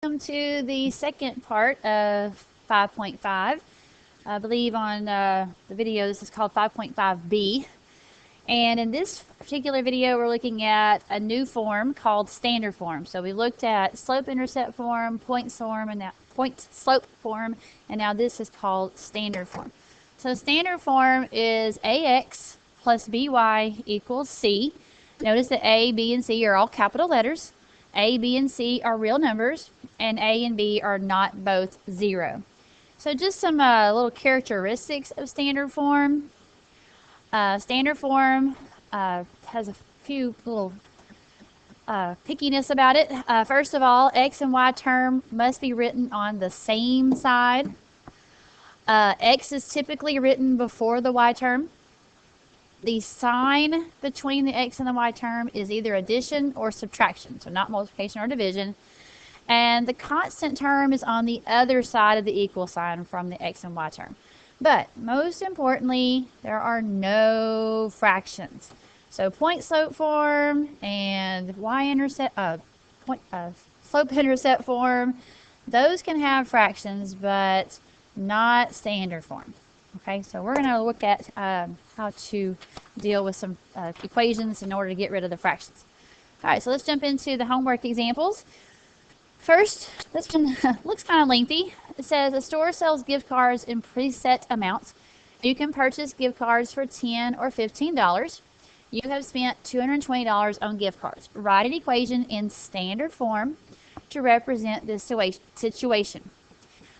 Welcome to the second part of 5.5. I believe on the video this is called 5.5b. And in this particular video we're looking at a new form called standard form. So we looked at slope-intercept form, point slope form, and now this is called standard form. So standard form is ax plus by equals c. Notice that a, b, and c are all capital letters. A, B, and C are real numbers, and A and B are not both 0. So just some little characteristics of standard form. Standard form has a few little pickiness about it. First of all, X and Y term must be written on the same side. X is typically written before the Y term. The sign between the X and the Y term is either addition or subtraction, so not multiplication or division. And the constant term is on the other side of the equal sign from the X and Y term. But most importantly, there are no fractions. So point slope form and slope intercept form, those can have fractions, but not standard form. Okay, so we're going to look at how to deal with some equations in order to get rid of the fractions. All right, so let's jump into the homework examples. First, this one looks kind of lengthy. It says a store sells gift cards in preset amounts. You can purchase gift cards for $10 or $15. You have spent $220 on gift cards. Write an equation in standard form to represent this situation.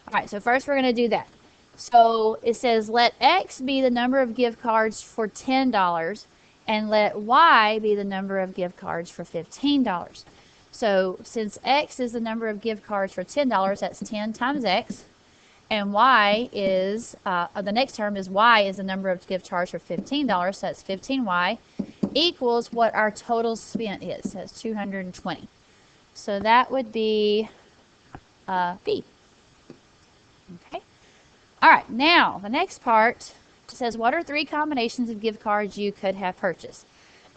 All right, so first we're going to do that. So it says let X be the number of gift cards for $10 and let Y be the number of gift cards for $15. So since X is the number of gift cards for $10, that's 10 times X, and Y is, the next term is Y is the number of gift cards for $15, so that's 15Y, equals what our total spent is, so that's 220. So that would be B. Okay. All right, now the next part says what are 3 combinations of gift cards you could have purchased.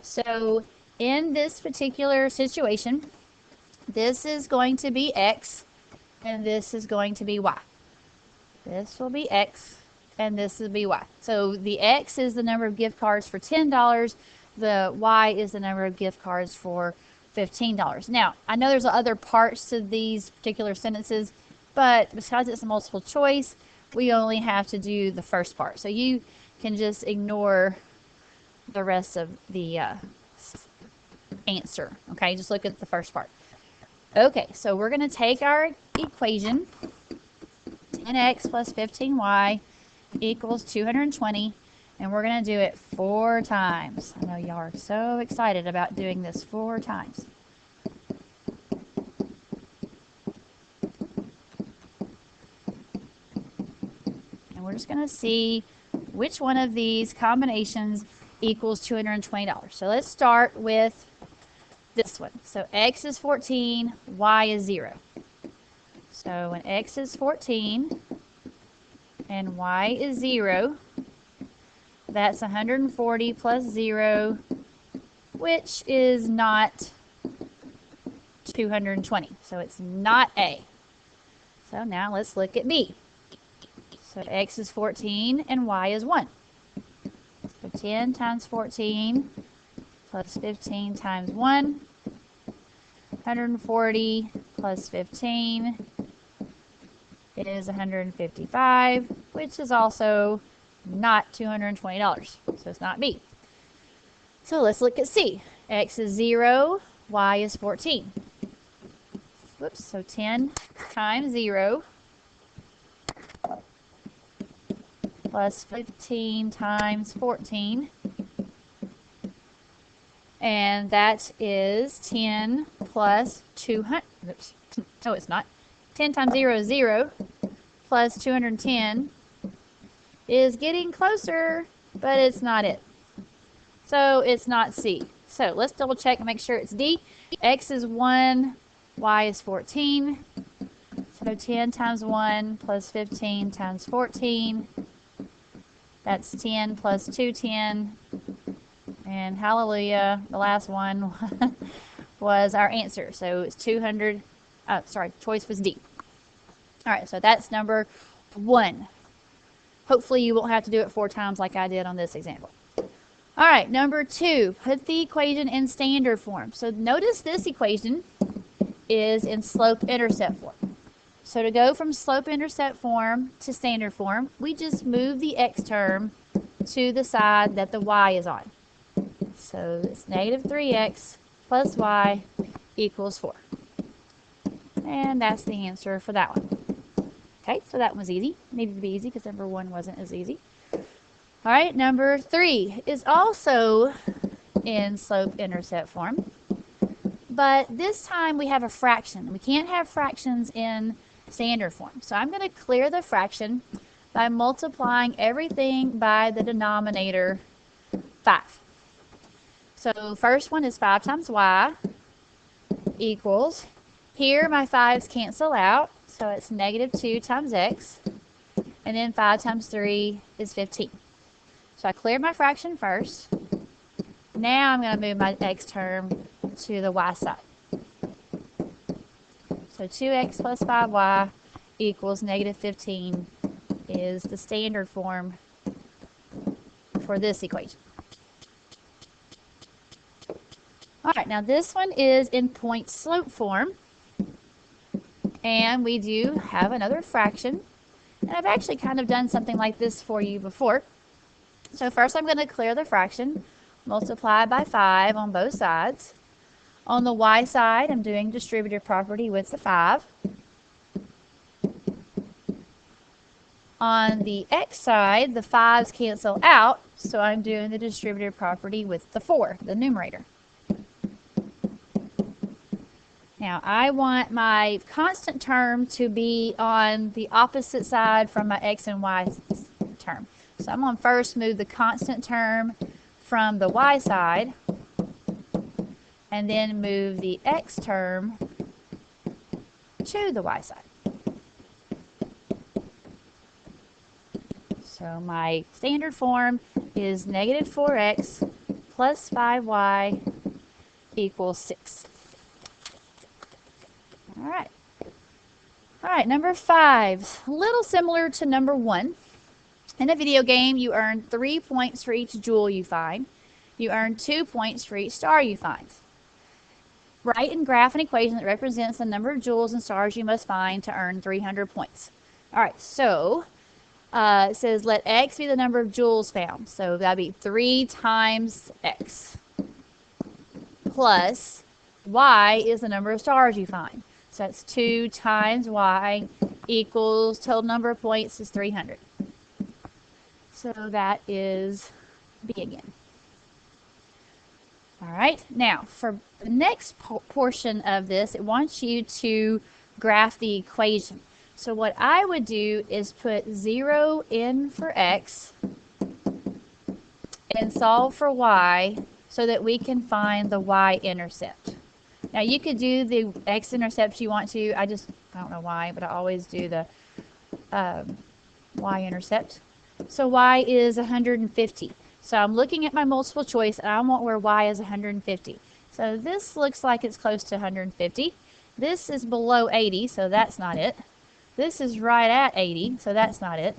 So in this particular situation, this is going to be X and this is going to be Y. This will be X and this will be Y. So the X is the number of gift cards for $10. The Y is the number of gift cards for $15. Now, I know there's other parts to these particular sentences, but because it's a multiple choice, we only have to do the first part. So you can just ignore the rest of the answer. Okay, just look at the first part. Okay, so we're going to take our equation, 10x plus 15y equals 220, and we're going to do it 4 times. I know y'all are so excited about doing this 4 times. We're just going to see which one of these combinations equals $220. So let's start with this one. So X is 14, Y is 0. So when X is 14 and Y is 0, that's 140 plus 0, which is not 220. So it's not A. So now let's look at B. So X is 14 and Y is 1. So 10 times 14 plus 15 times 1. 140 plus 15 is 155, which is also not $220. So it's not B. So let's look at C. X is 0, Y is 14. Whoops, so 10 times 0 plus 15 times 14, and that is 10 plus 200, oops, no it's not, 10 times 0 is 0, plus 210 is getting closer, but it's not it. So it's not C. So let's double check and make sure it's D. X is 1, Y is 14, so 10 times 1 plus 15 times 14, that's 10 plus 210, and hallelujah, the last one was our answer. So it's 200 sorry, choice was D. All right, so that's number 1. Hopefully you won't have to do it 4 times like I did on this example. All right, number 2, put the equation in standard form. So notice this equation is in slope-intercept form. So to go from slope-intercept form to standard form, we just move the x term to the side that the y is on. So it's negative 3x plus y equals 4. And that's the answer for that one. Okay, so that one was easy. Needed to be easy because number 1 wasn't as easy. All right, number 3 is also in slope-intercept form. But this time we have a fraction. We can't have fractions in standard form. So I'm going to clear the fraction by multiplying everything by the denominator 5. So first one is 5 times y equals, here my 5's cancel out, so it's negative 2 times x, and then 5 times 3 is 15. So I cleared my fraction first. Now I'm going to move my x term to the y side. So 2x plus 5y equals negative 15 is the standard form for this equation. All right, now this one is in point slope form. And we do have another fraction. And I've actually kind of done something like this for you before. So first I'm going to clear the fraction, multiply by 5 on both sides. On the y side, I'm doing distributive property with the 5. On the x side, the 5's cancel out, so I'm doing the distributive property with the 4, the numerator. Now I want my constant term to be on the opposite side from my x and y term. So I'm going to first move the constant term from the y side and then move the x term to the y side. So my standard form is negative 4x plus 5y equals 6. All right, number 5, a little similar to number 1. In a video game, you earn 3 points for each jewel you find. You earn 2 points for each star you find. Write and graph an equation that represents the number of jewels and stars you must find to earn 300 points. All right, so it says let x be the number of jewels found. So that'd be 3 times x plus y is the number of stars you find. So that's 2 times y equals total number of points is 300. So that is B again. All right, now for the next portion of this, it wants you to graph the equation. So what I would do is put 0 in for x and solve for y so that we can find the y-intercept. Now you could do the x-intercept you want to. I don't know why, but I always do the y-intercept. So y is 150. So I'm looking at my multiple choice and I want where y is 150. So this looks like it's close to 150. This is below 80, so that's not it. This is right at 80, so that's not it.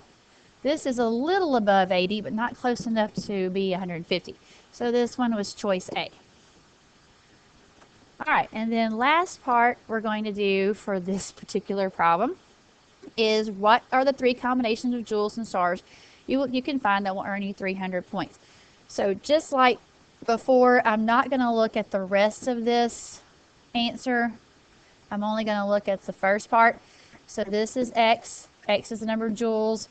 This is a little above 80, but not close enough to be 150. So this one was choice A. All right, and then last part we're going to do for this particular problem is what are the 3 combinations of jewels and stars you can find that will earn you 300 points. So just like before, I'm not going to look at the rest of this answer. I'm only going to look at the first part. So this is x. X is the number of jewels.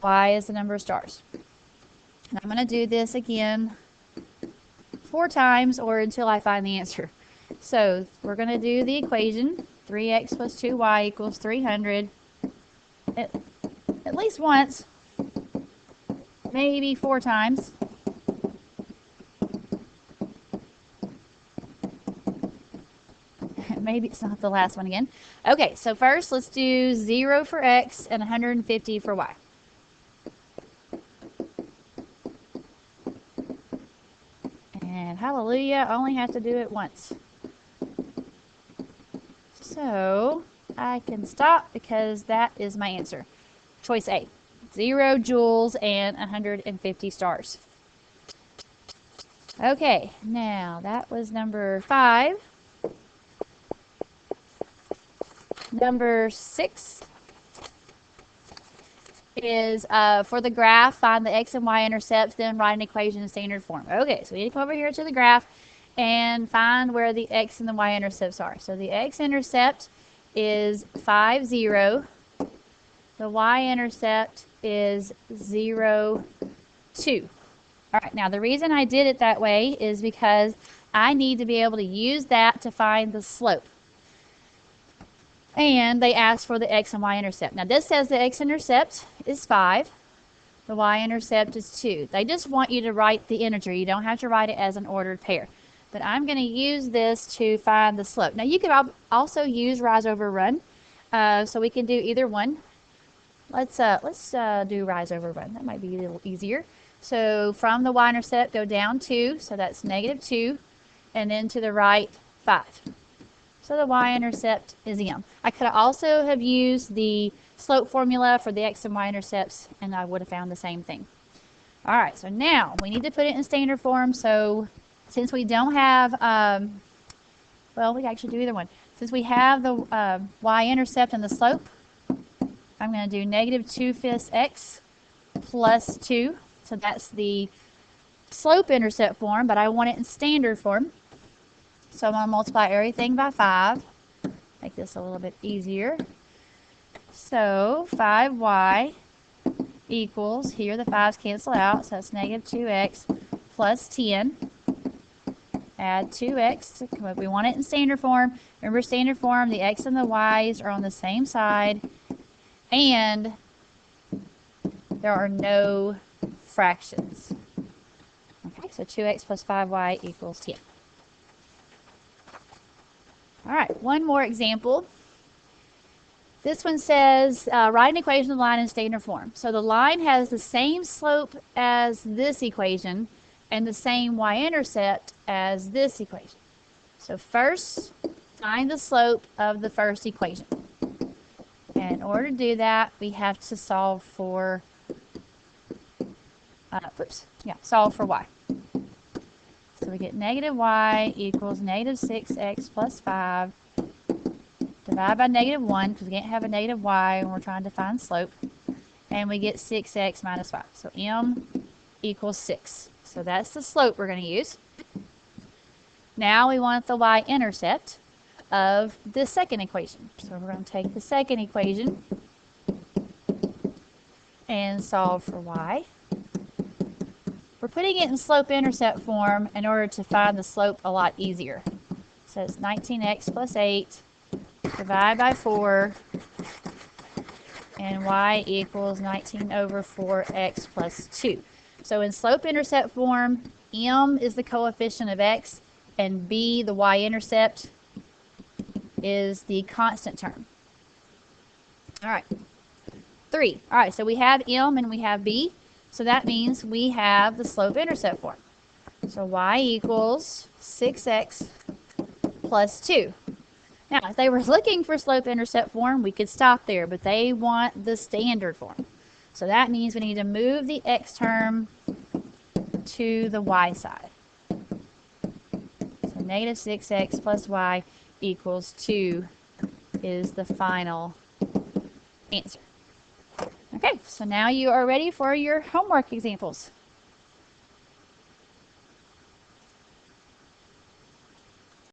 Y is the number of stars. And I'm going to do this again 4 times or until I find the answer. So we're going to do the equation. 3x plus 2y equals 300. At least once. Maybe 4 times. Maybe it's not the last one again. Okay, so first let's do 0 for x and 150 for y. And hallelujah, I only have to do it once. So I can stop because that is my answer. Choice A, 0 joules and 150 stars. Okay, now that was number 5. Number 6 is for the graph, find the x and y intercepts, then write an equation in standard form. Okay, so we need to come over here to the graph and find where the x and the y intercepts are. So the x-intercept is 5, 0. The y-intercept is 0, 2. All right, now the reason I did it that way is because I need to be able to use that to find the slope. And they asked for the x and y-intercept. Now this says the x-intercept is 5. The y-intercept is 2. They just want you to write the integer. You don't have to write it as an ordered pair. But I'm going to use this to find the slope. Now you could also use rise over run. So we can do either one. Let's do rise over run. That might be a little easier. So from the y-intercept, go down 2. So that's -2. And then to the right, 5. So the y-intercept is m. I could also have used the slope formula for the x and y-intercepts, and I would have found the same thing. All right, so now we need to put it in standard form. So since we don't have, well, we actually do either one. Since we have the y-intercept and the slope, I'm going to do -2/5 x plus 2. So that's the slope-intercept form, but I want it in standard form. So I'm going to multiply everything by 5. Make this a little bit easier. So 5y equals, here the 5's cancel out, so that's -2x plus 10. Add 2x. We want it in standard form. Remember standard form, the x and the y's are on the same side. And there are no fractions. Okay, so 2x plus 5y equals 10. All right, one more example. This one says, write an equation of the line in standard form. So the line has the same slope as this equation and the same y-intercept as this equation. So first, find the slope of the first equation. And in order to do that, we have to solve for, solve for y. So we get -y equals -6x plus 5. Divide by -1 because we can't have a -y when we're trying to find slope. And we get 6x minus 5. So m equals 6. So that's the slope we're going to use. Now we want the y-intercept of the second equation. So we're going to take the second equation and solve for y. We're putting it in slope-intercept form in order to find the slope a lot easier. So it's 19x plus 8, divide by 4, and y equals 19 over 4x plus 2. So in slope-intercept form, m is the coefficient of x, and b, the y-intercept, is the constant term. All right, 3. All right, so we have m and we have b. So that means we have the slope-intercept form. So y equals 6x plus 2. Now, if they were looking for slope-intercept form, we could stop there, but they want the standard form. So that means we need to move the x term to the y side. So -6x plus y equals 2 is the final answer. Okay, so now you are ready for your homework examples.